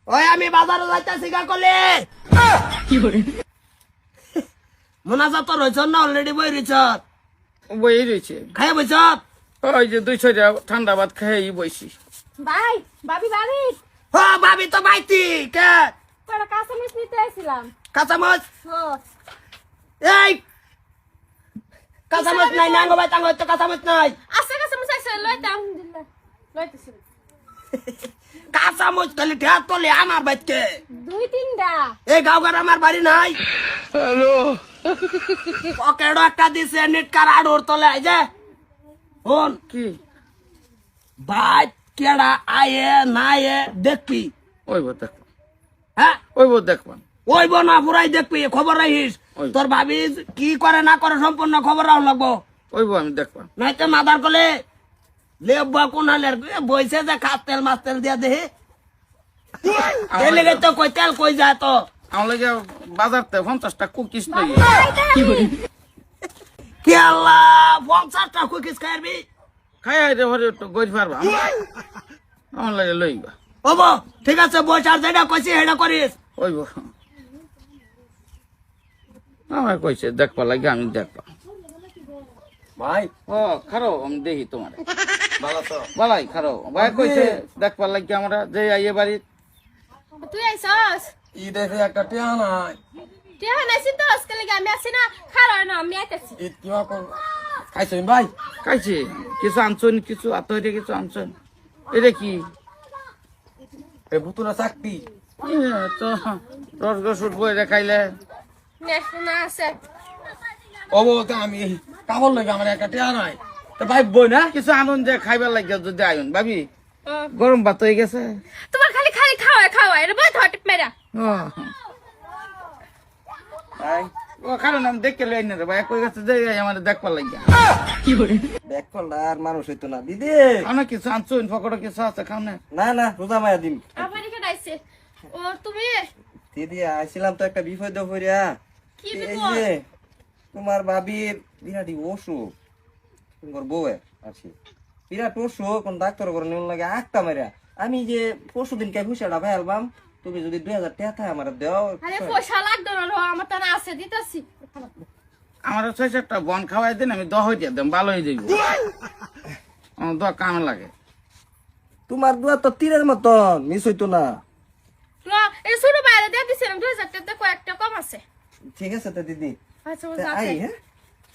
ওই আমি বাজারে যাইতাছি গা কলে কি করে মোনাজাত তো রইছ না অলরেডি বই রইছ বই রয়েছে খাই বইছ ওই যে 200 ঠান্ডা ভাত খেয়ে বইছি ভাই ভাবি বাড়ি ও ভাবি তো বাইতি কে কটা কাঁচামরিচ নিতে আসছিলাম কাঁচামচ হ্যাঁ এই কাঁচামচ নাই নাঙ্গ ভাই তাঙ্গ তো কাঁচামচ নাই আছে কাঁচামরিচ আছে লইতে আলহামদুলিল্লাহ লইতেছি কাঁচামচ খালি ঠেয়া তোলে আমার বাইতকে 2-3টা এই গাঁওগার আমার বাড়ি নাই হ্যালো পকেট একটা দিছে নেট কার আড়োর তলে আই যে হন কি ভাই কেডা আয়ে না আয়ে দেখবি ওইব দেখবান হ্যাঁ ওইব দেখবান ওই না পুরাই দেখবি খবর রাখিস ওই। তোর ভাবি কি করে না করে সম্পূর্ণ খবর রাখ লাগবো ওইব আমি দেখবান নয়তো মাদার কলে লেবা কোন হালের বইছে যে খাত তেল মাছ তেল দিয়া দেহে তেল লেগে তো কই তেল কই যায় তো আমার লাগে বাজারতে 50টা কুকিস লই কি করে কি আল্লাহ 50টা কুকিস খাইবি খাই রে ভরে তো গই পারবা আমার লাগে লইবা ওবো ঠিক আছে বস আর যেটা কইছি সেটা করিস ওইব আমার কইছে দেখবা লাগে আমি দেখবা ভাই ও খারো আমি দেখি তোমার ভালো তো বালাই খারো ভাই কইছে দেখবা লাগে আমরা যে আইয়ে বাড়ি তুই আইছস ই দেখে একটা টিয়া নাই তুই আনাইছি তো আজকে লাগি আমি আছি না খারাপ না আমি আইতাছি ঈদ কিবা কর খাইছেন ভাই খাইছে কিছু আনছন কিছু আতইরে কিছু আনছন এটা কি এ বুতুরা চাকতি এ তো রসগো সুট বই খাইলে নেশনা আছে ওবো তো আমি কাবল লাগে আমার একটা টিয়া নাই তো ভাই বই না কিছু আনুন যে খাইবার লাগে যদি আয়ুন ভাবি গরম ভাত হয়ে গেছে তোমার খালি খালি খাওয়া এটা বহুত হট মেরা ও ভাই ও কারণ আমি দেখে লই না রে ভাই কই গেছে যে আমার দেখবার লাগে কি করে দেখ করলে আর মানুষ হইতো না দিদি অনেক কিছু আনছুন পকড় কিছু আছে খাও না না না রোজা মায়া দিন আমার এখানে আইছে ও তুমি দিদি আইছিলাম তো একটা বিপদ হইরা কি এই বিপদ যে তোমার ভাবির বিরাটি অসুখ তোমার বউয়ের আছে বিরাট অসুখ কোন ডাক্তার করে নিউন লাগে একটা মেরা আমি যে পরশু দিন কে হুইসাটা ভাই অ্যালবাম তুমি যদি 2000 টাকা থাকে আমার দাও আরে পয়সা লাগতো না রে, আমার তো না আছে দিতাছি আমার 6-7টা বন খাওয়াই দিন আমি 10 হইতে দেম ভালো হয়ে যাইব আমার 10 কামে লাগে তোমার দুয়া তো তীরের মতন মিস হইতো না না এই শুরু বাইরে দিয়ে দিছিলাম 2000 টাকা কয়েকটা কম আছে ঠিক আছে তো দিদি আচ্ছা তা আই আছে হ্যাঁ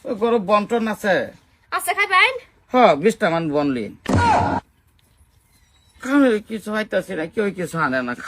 ওই গরু বন্টন আছে আছে খাইবেন হ্যাঁ 20টা মান বনলি কামে কিছু হইতাছে না কেউ কিছু আনে না খাও